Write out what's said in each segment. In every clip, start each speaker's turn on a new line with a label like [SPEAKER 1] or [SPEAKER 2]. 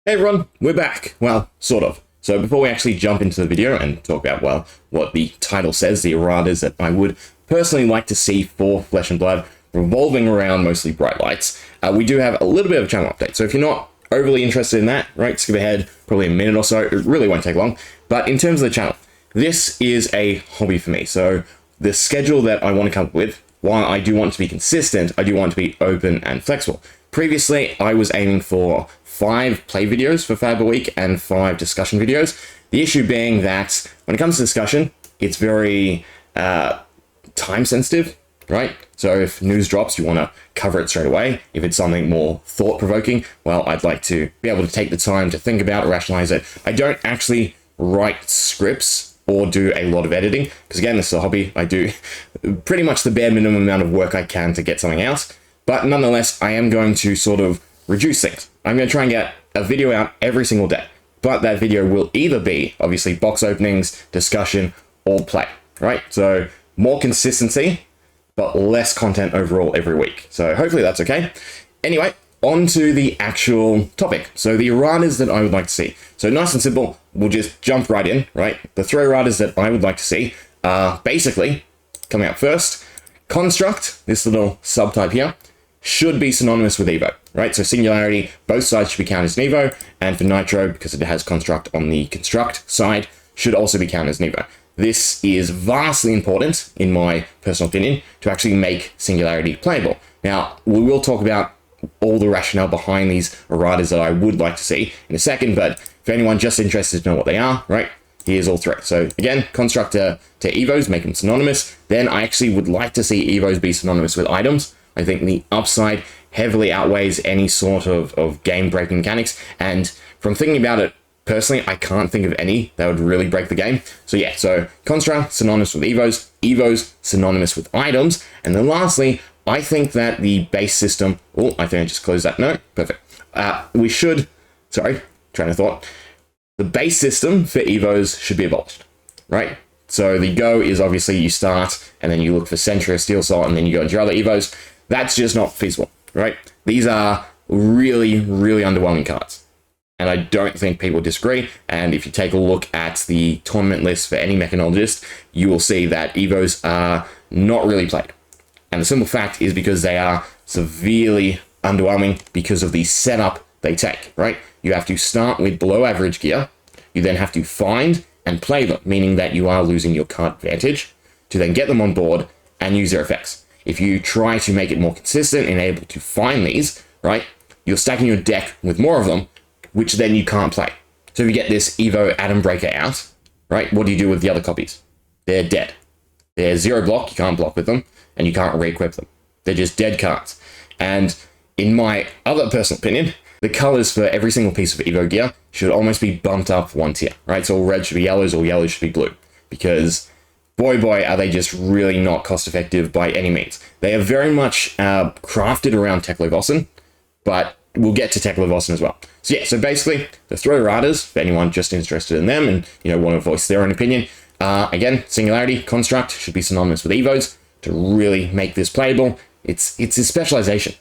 [SPEAKER 1] Hey everyone, we're back. Well, sort of. So before we actually jump into the video and talk about, well, what the title says, the erratas that I would personally like to see for Flesh and Blood, revolving around mostly bright lights, we do have a little bit of a channel update. So if you're not overly interested in that, right, skip ahead probably a minute or so. It really won't take long. But in terms of the channel, this is a hobby for me. So the schedule that I want to come up with, while I do want to be consistent, I do want to be open and flexible. Previously, I was aiming for 5 play videos for Fab a week and 5 discussion videos. The issue being that when it comes to discussion, it's very time sensitive, right? So if news drops, you want to cover it straight away. If it's something more thought-provoking, well, I'd like to be able to take the time to think about it, rationalize it. I don't actually write scripts or do a lot of editing, because again, this is a hobby. I do pretty much the bare minimum amount of work I can to get something out. But nonetheless, I am going to sort of reduce things. I'm going to try and get a video out every single day. But that video will either be, obviously, box openings, discussion, or play, right? So more consistency, but less content overall every week. So hopefully that's okay. Anyway, on to the actual topic. So the erratas that I would like to see. So nice and simple, we'll just jump right in, right? The 3 erratas that I would like to see are basically, coming up first, construct, this little subtype here, should be synonymous with EVO, right? So singularity, both sides should be counted as an EVO, and for nitro, because it has construct on the construct side, should also be counted as an EVO. This is vastly important, in my personal opinion, to actually make singularity playable. Now, we will talk about all the rationale behind these erratas that I would like to see in a second, but for anyone just interested to know what they are, right, here's all 3. So again, construct to EVOs, make them synonymous. Then I actually would like to see EVOs be synonymous with items. I think the upside heavily outweighs any sort of game-breaking mechanics, and from thinking about it personally, I can't think of any that would really break the game. So yeah, so construct synonymous with EVOs, EVOs synonymous with items, and then lastly, I think that the base system, oh, I think I just closed that, no, perfect. We should, sorry, train of thought, the base system for EVOs should be abolished, right? So the go is obviously you start, and then you look for Sentry or Steel Salt, and then you go into your other EVOs. That's just not feasible, right? These are really, really underwhelming cards. And I don't think people disagree. And if you take a look at the tournament list for any mechanologist, you will see that EVOs are not really played. And the simple fact is because they are severely underwhelming because of the setup they take, right? You have to start with below average gear. You then have to find and play them, meaning that you are losing your card advantage, to then get them on board and use their effects. If you try to make it more consistent and able to find these, right, you're stacking your deck with more of them, which then you can't play. So if you get this EVO Atom Breaker out, right, what do you do with the other copies? They're dead. They're 0 block, you can't block with them, and you can't re-equip them. They're just dead cards. And in my other personal opinion, the colors for every single piece of EVO gear should almost be bumped up 1 tier, right? So all red should be yellows, all yellows should be blue, because boy, are they just really not cost-effective by any means. They are very much crafted around Teklo-Vossen, but we'll get to Teklo-Vossen as well. So yeah, so basically, the 3 erratas, for anyone just interested in them and, you know, want to voice their own opinion, again, singularity, construct should be synonymous with EVOs to really make this playable. It's a specialization.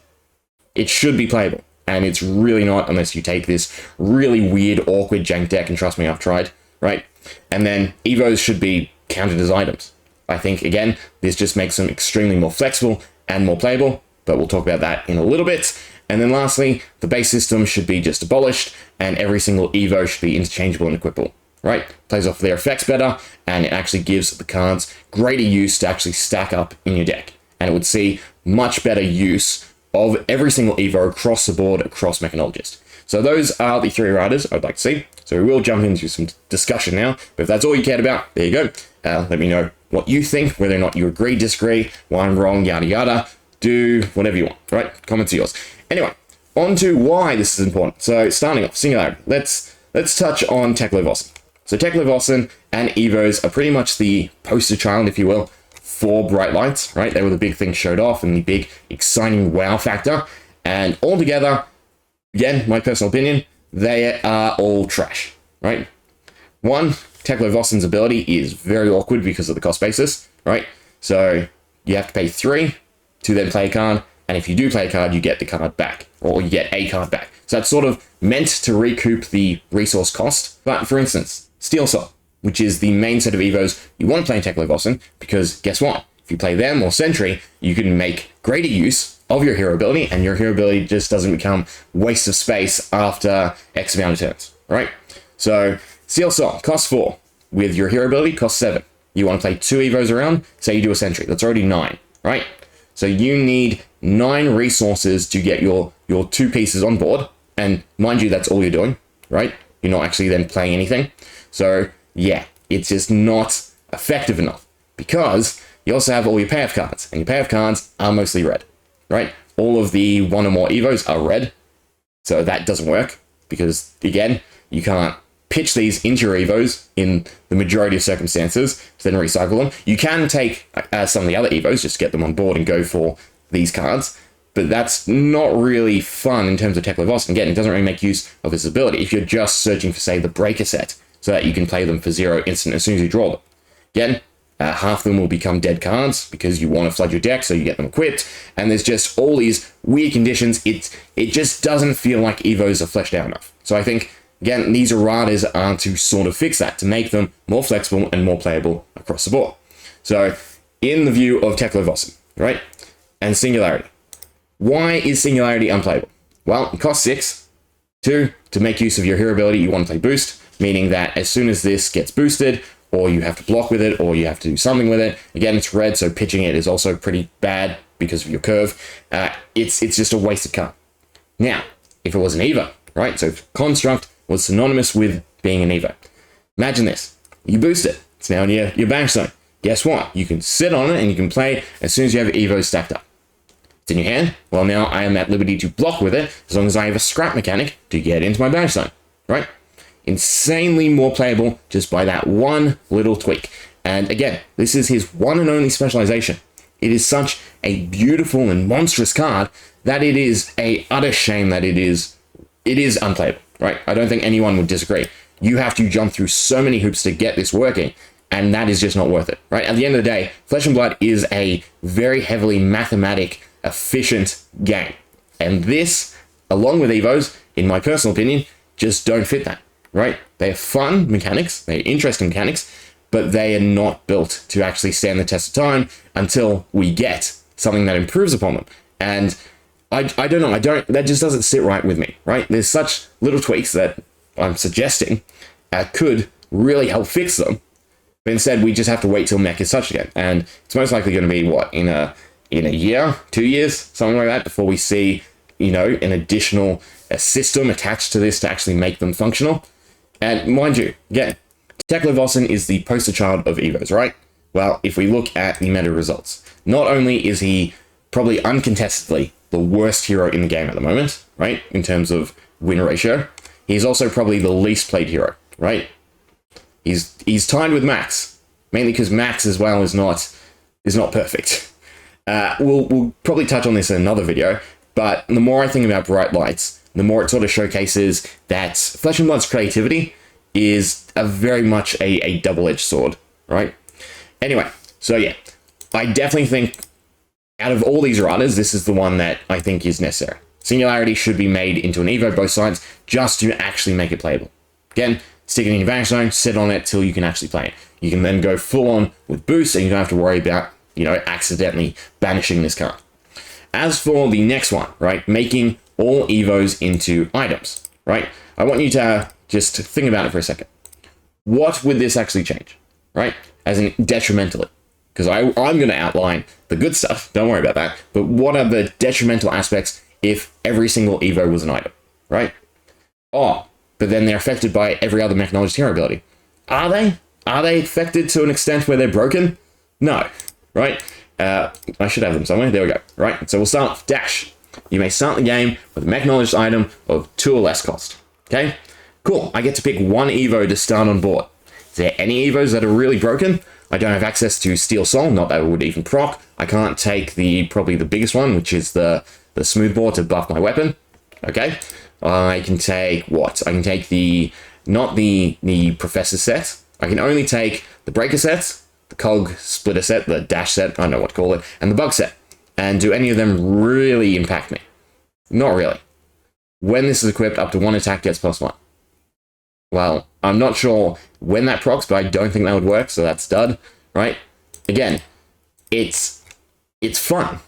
[SPEAKER 1] It should be playable, and it's really not unless you take this really weird, awkward jank deck, and trust me, I've tried, right? And then EVOs should be counted as items. I think, again, this just makes them extremely more flexible and more playable, but we'll talk about that in a little bit. And then lastly, the base system should be just abolished, and every single EVO should be interchangeable and equipable, right? Plays off their effects better, and it actually gives the cards greater use to actually stack up in your deck. And it would see much better use of every single EVO across the board, across Mechanologist. So those are the 3 erratas I'd like to see. So we will jump into some discussion now, but if that's all you cared about, there you go. Let me know what you think, whether or not you agree, disagree, why I'm wrong, yada yada. Do whatever you want, right? Comments are yours. Anyway, on to why this is important. So starting off, singularity. Let's touch on Teklo-Vossen. So Teklo-Vossen and EVOs are pretty much the poster child, if you will, for bright lights, right? They were the big thing showed off and the big exciting wow factor. And altogether, again, my personal opinion, they are all trash, right? One, Teklo-Vossen's ability is very awkward because of the cost basis, right? So you have to pay 3 to then play a card, and if you do play a card, you get the card back, or you get a card back. So that's sort of meant to recoup the resource cost. But for instance, Steel Soul, which is the main set of EVOs you want to play in Teklevossin, because guess what? If you play them or Sentry, you can make greater use of your hero ability, and your hero ability just doesn't become waste of space after X amount of turns, right? So Steel Soul costs 4, with your hero ability costs 7. You want to play 2 EVOs around, say you do a Sentry, that's already 9, right? So you need 9 resources to get your 2 pieces on board, and mind you, that's all you're doing, right? You're not actually then playing anything. So yeah, it's just not effective enough, because you also have all your payoff cards, and your payoff cards are mostly red, right? All of the 1 or more EVOs are red, so that doesn't work, because again, you can't pitch these into your EVOs in the majority of circumstances to then recycle them. You can take some of the other EVOs, just get them on board and go for these cards, but that's not really fun in terms of Teklevossin. Again, it doesn't really make use of this ability if you're just searching for, say, the Breaker set, so that you can play them for 0 instant as soon as you draw them. Again, half of them will become dead cards because you want to flood your deck, so you get them equipped, and there's just all these weird conditions. It just doesn't feel like EVOs are fleshed out enough. So I think, again, these erratas are to sort of fix that, to make them more flexible and more playable across the board. So, in the view of Teklevossin, right, and Singularity, why is Singularity unplayable? Well, it costs 6. 2, to make use of your hero ability, you want to play Boost, meaning that as soon as this gets boosted, or you have to block with it, or you have to do something with it. Again, it's red, so pitching it is also pretty bad because of your curve. It's just a wasted card. Now, if it was an EVO, right? So if Construct was synonymous with being an EVO. Imagine this. You boost it. It's now in your bank zone. Guess what? You can sit on it and you can play as soon as you have EVOs stacked up. It's in your hand. Well, now I am at liberty to block with it as long as I have a scrap mechanic to get into my bank zone, right? Insanely more playable just by that one little tweak. And again, this is his one and only specialization. It is such a beautiful and monstrous card that it is a utter shame that it is unplayable, right? I don't think anyone would disagree. You have to jump through so many hoops to get this working, and that is just not worth it, right? At the end of the day, Flesh and Blood is a very heavily mathematic, efficient game. And this, along with EVOs, in my personal opinion, just don't fit that. Right? They are fun mechanics, they're interesting mechanics, but they are not built to actually stand the test of time until we get something that improves upon them. And I don't know, that just doesn't sit right with me, right? There's such little tweaks that I'm suggesting could really help fix them, but instead we just have to wait till mech is touched again. And it's most likely going to be, what, in a year, 2 years, something like that, before we see, you know, an additional system attached to this to actually make them functional. And mind you, again, Teklevossin is the poster child of EVOs, right? Well, if we look at the meta results, not only is he probably uncontestedly the worst hero in the game at the moment, right, in terms of win ratio, he's also probably the least played hero, right? He's tied with Max, mainly because Max as well is not perfect. We'll probably touch on this in another video, but the more I think about Bright Lights, the more it sort of showcases that Flesh and Blood's creativity is very much a double-edged sword, right? Anyway, so yeah, I definitely think out of all these erratas, this is the one that I think is necessary. Singularity should be made into an EVO both sides just to actually make it playable. Again, stick it in your bank zone, sit on it till you can actually play it. You can then go full on with boost and you don't have to worry about, you know, accidentally banishing this card. As for the next one, right, making all EVOs into items, right? I want you to just think about it for a second. What would this actually change, right? As in detrimentally. Because I'm going to outline the good stuff, don't worry about that, but what are the detrimental aspects if every single EVO was an item, right? Oh, but then they're affected by every other Mechnologist hero ability. Are they? Are they affected to an extent where they're broken? No, right? I should have them somewhere. There we go, right? So we'll start with Dash. You may start the game with a Mechnologist item of 2 or less cost, okay? Cool, I get to pick one EVO to start on board. Is there any EVOs that are really broken? I don't have access to Steel Soul, not that it would even proc. I can't take probably the biggest one, which is the Smoothbore to buff my weapon, okay? I can take what? I can take not the Professor set. I can only take the Breaker set, the Cog Splitter set, the Dash set, I don't know what to call it, and the Bug set. And do any of them really impact me? Not really. when this is equipped, up to 1 attack gets +1. Well, I'm not sure when that procs, but I don't think that would work, so that's dud, right? Again, it's fun.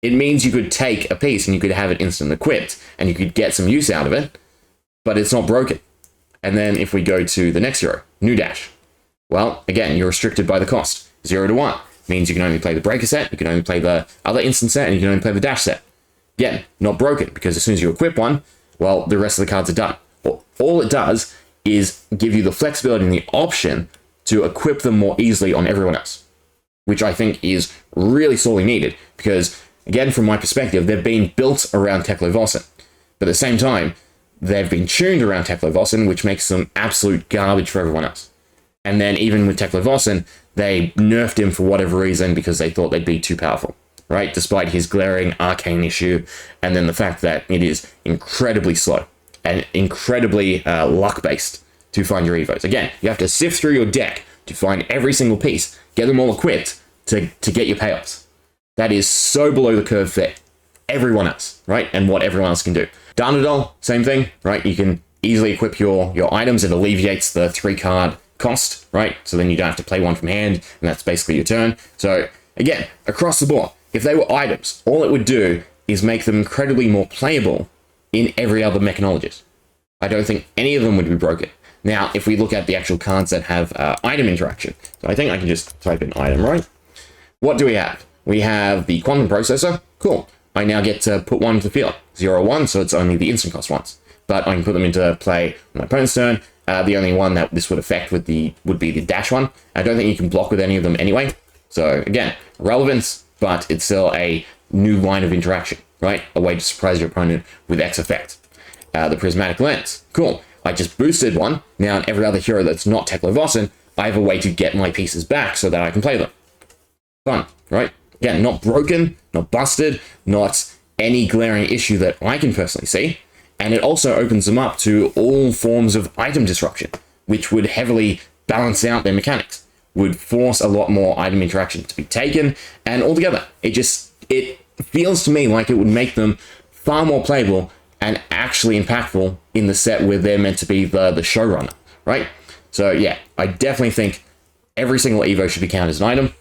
[SPEAKER 1] It means you could take a piece and you could have it instant equipped, and you could get some use out of it, but it's not broken. And then if we go to the next hero, New Dash, well, again, you're restricted by the cost. 0 to 1 means you can only play the Breaker set, you can only play the other instant set, and you can only play the Dash set. Again, not broken, because as soon as you equip one, well, the rest of the cards are done. All it does is give you the flexibility and the option to equip them more easily on everyone else, which I think is really sorely needed, because, again, from my perspective, they've been built around Teklo Vossen, but at the same time, they've been tuned around Teklo Vossen, which makes them absolute garbage for everyone else. And then even with Teklo Vossen, they nerfed him for whatever reason because they thought they'd be too powerful, right? Despite his glaring arcane issue, and then the fact that it is incredibly slow and incredibly luck-based to find your EVOs. Again, you have to sift through your deck to find every single piece, get them all equipped to get your payoffs. That is so below the curve for everyone else, right? And what everyone else can do. Darnadol, same thing, right? You can easily equip your items. It alleviates the 3-card cost, right? So then you don't have to play one from hand, and that's basically your turn. So again, across the board, if they were items, all it would do is make them incredibly more playable in every other mechanologist. I don't think any of them would be broken. Now, if we look at the actual cards that have item interaction, so I think I can just type in item, right? What do we have? We have the Quantum Processor. Cool. I now get to put one into the field. 0/1, so it's only the instant cost ones. But I can put them into play on my opponent's turn. The only one that this would affect would be the dash one. I don't think you can block with any of them anyway. So again, relevance, but it's still a new line of interaction, right? A way to surprise your opponent with X effect. The Prismatic Lens. Cool. I just boosted one. Now in every other hero that's not Teklo Vossen, I have a way to get my pieces back so that I can play them. Fun, right? Again, not broken, not busted, not any glaring issue that I can personally see. And it also opens them up to all forms of item disruption, which would heavily balance out their mechanics, would force a lot more item interaction to be taken, and altogether, it feels to me like it would make them far more playable and actually impactful in the set where they're meant to be the showrunner, right? So yeah, I definitely think every single EVO should be counted as an item,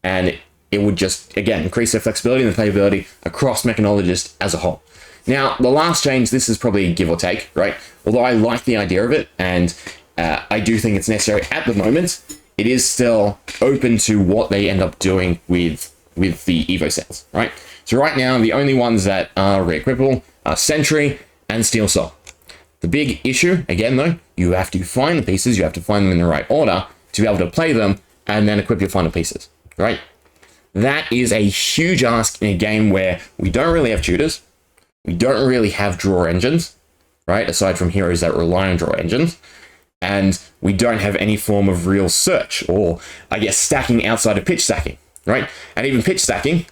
[SPEAKER 1] and it would just, again, increase their flexibility and the playability across mechanologists as a whole. Now, the last change, this is probably give or take, right? Although I like the idea of it, and I do think it's necessary at the moment, it is still open to what they end up doing with the EVO sets, right? So right now, the only ones that are re-equipable are Sentry and Steel Soul. The big issue, again though, you have to find the pieces, you have to find them in the right order to be able to play them, and then equip your final pieces, right? That is a huge ask in a game where we don't really have tutors, we don't really have draw engines, right? Aside from heroes that rely on draw engines. And we don't have any form of real search or, I guess, stacking outside of pitch stacking, right? And even pitch stacking,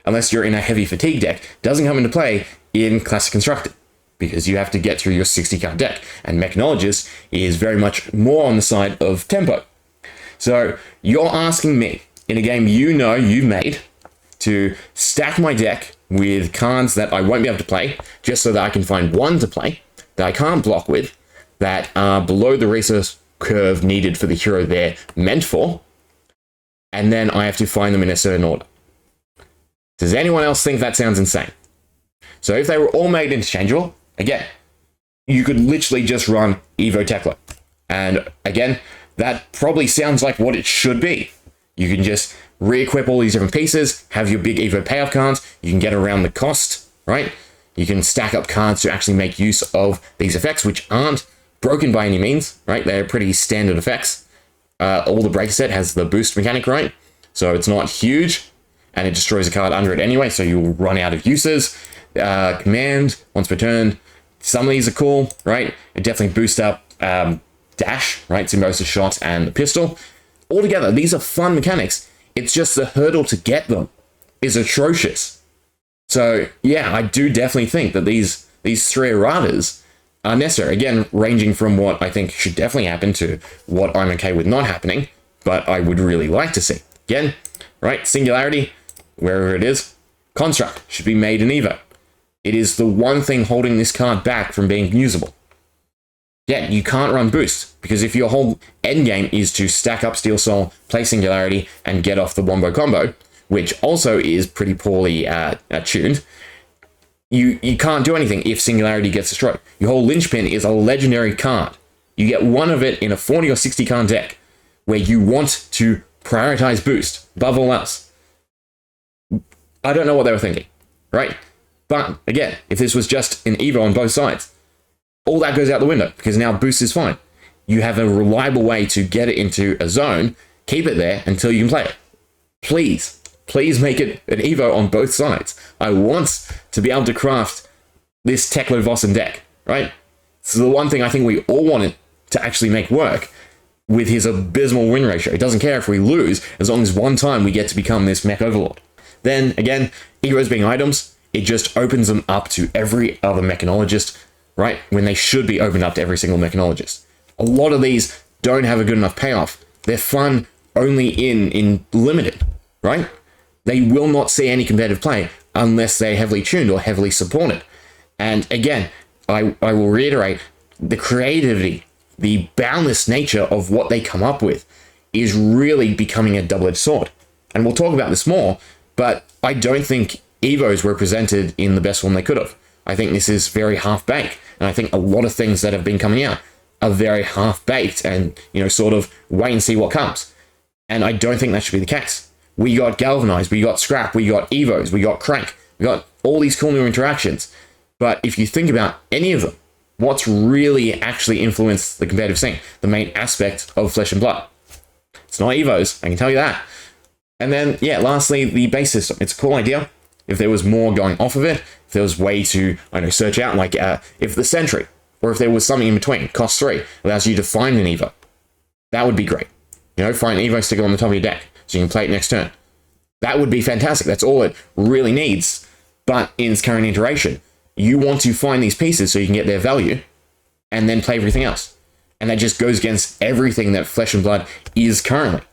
[SPEAKER 1] unless you're in a heavy fatigue deck, doesn't come into play in Classic Constructed because you have to get through your 60-card deck. And Mechanologist is very much more on the side of tempo. So you're asking me, in a game you know you've made, to stack my deck with cards that I won't be able to play, just so that I can find one to play, that I can't block with, that are below the resource curve needed for the hero they're meant for, and then I have to find them in a certain order. Does anyone else think that sounds insane? So if they were all made interchangeable, again, you could literally just run EVO Teklo. And again, that probably sounds like what it should be. You can just re-equip all these different pieces, have your big EVO payoff cards, you can get around the cost, right? You can stack up cards to actually make use of these effects, which aren't broken by any means, right? They're pretty standard effects. All the break set has the boost mechanic, right? So it's not huge, and it destroys a card under it anyway, so you'll run out of uses. Command, once per turn. Some of these are cool, right? It definitely boosts up dash, right? Symbiosis shot and the pistol. Altogether, these are fun mechanics. It's just the hurdle to get them is atrocious. So yeah, I do definitely think that these three erratas are necessary. Again, ranging from what I think should definitely happen to what I'm okay with not happening, but I would really like to see. Again, right? Singularity, wherever it is. Construct should be made in EVO. It is the one thing holding this card back from being usable. Yeah, you can't run boost, because if your whole end game is to stack up Steel Soul, play Singularity, and get off the Wombo combo, which also is pretty poorly tuned, you can't do anything if Singularity gets destroyed. Your whole linchpin is a legendary card. You get one of it in a 40 or 60 card deck, where you want to prioritize boost above all else. I don't know what they were thinking, right? But again, if this was just an EVO on both sides, all that goes out the window, because now boost is fine. You have a reliable way to get it into a zone, keep it there until you can play it. Please, please make it an EVO on both sides. I want to be able to craft this Teklo Vossen deck, right? So the one thing I think we all wanted to actually make work with his abysmal win ratio. It doesn't care if we lose, as long as one time we get to become this mech overlord. Then again, EVOs being items, it just opens them up to every other mechanologist, right? When they should be opened up to every single mechanologist. A lot of these don't have a good enough payoff. They're fun only in limited, right? They will not see any competitive play unless they're heavily tuned or heavily supported. And again, I will reiterate, the creativity, the boundless nature of what they come up with is really becoming a double-edged sword. And we'll talk about this more, but I don't think EVOs were presented in the best form they could have. I think this is very half-baked, and I think a lot of things that have been coming out are very half-baked and, sort of wait and see what comes. And I don't think that should be the case. We got Galvanized, we got Scrap, we got EVOs, we got Crank, we got all these cool new interactions. But if you think about any of them, what's really actually influenced the competitive scene, the main aspect of Flesh and Blood? It's not EVOs, I can tell you that. And then, yeah, lastly, the base system. It's a cool idea. If there was more going off of it, if there was a way to, search out, like if the Sentry, or if there was something in between, cost 3, allows you to find an EVO. That would be great. Find an EVO, stick it on the top of your deck, so you can play it next turn. That would be fantastic. That's all it really needs. But in its current iteration, you want to find these pieces so you can get their value, and then play everything else. And that just goes against everything that Flesh and Blood is currently.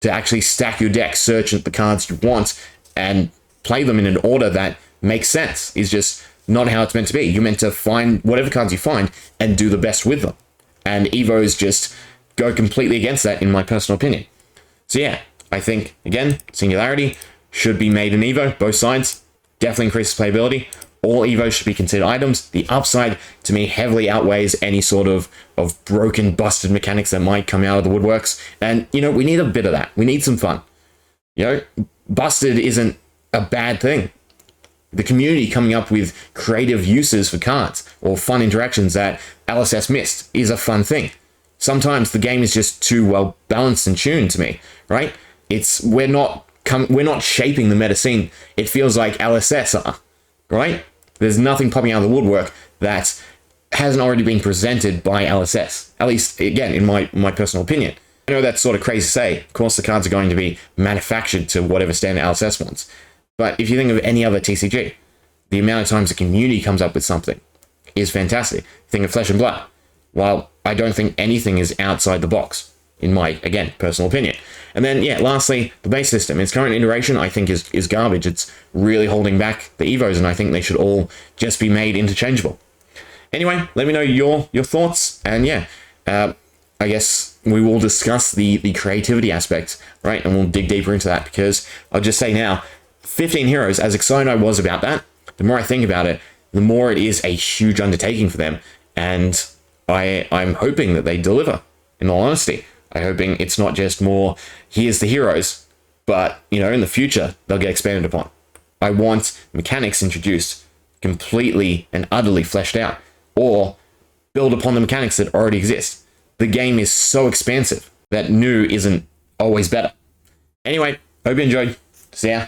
[SPEAKER 1] To actually stack your deck, search at the cards you want, and play them in an order that makes sense is just not how it's meant to be. You're meant to find whatever cards you find and do the best with them. And EVOs just go completely against that, in my personal opinion. So yeah, I think, again, Singularity should be made an EVO, both sides. Definitely increases playability. All EVOs should be considered items. The upside, to me, heavily outweighs any sort of broken, busted mechanics that might come out of the woodworks. And, we need a bit of that. We need some fun. Busted isn't a bad thing. The community coming up with creative uses for cards or fun interactions that LSS missed is a fun thing. Sometimes the game is just too well balanced and tuned to me, right? We're not shaping the meta scene. It feels like LSS are, right? There's nothing popping out of the woodwork that hasn't already been presented by LSS. At least, again, in my personal opinion. I know that's sort of crazy to say. Of course, the cards are going to be manufactured to whatever standard LSS wants. But if you think of any other TCG, the amount of times the community comes up with something is fantastic. Think of Flesh and Blood. While I don't think anything is outside the box, in my, again, personal opinion. And then, yeah, lastly, the base system. Its current iteration, I think, is garbage. It's really holding back the EVOs, and I think they should all just be made interchangeable. Anyway, let me know your thoughts, and yeah, I guess we will discuss the creativity aspect, right? And we'll dig deeper into that, because I'll just say now, 15 heroes, as excited I was about that, the more I think about it, the more it is a huge undertaking for them, and I'm hoping that they deliver, in all honesty. I'm hoping it's not just more, here's the heroes, but, in the future, they'll get expanded upon. I want mechanics introduced completely and utterly fleshed out, or build upon the mechanics that already exist. The game is so expansive that new isn't always better. Anyway, hope you enjoyed. See ya.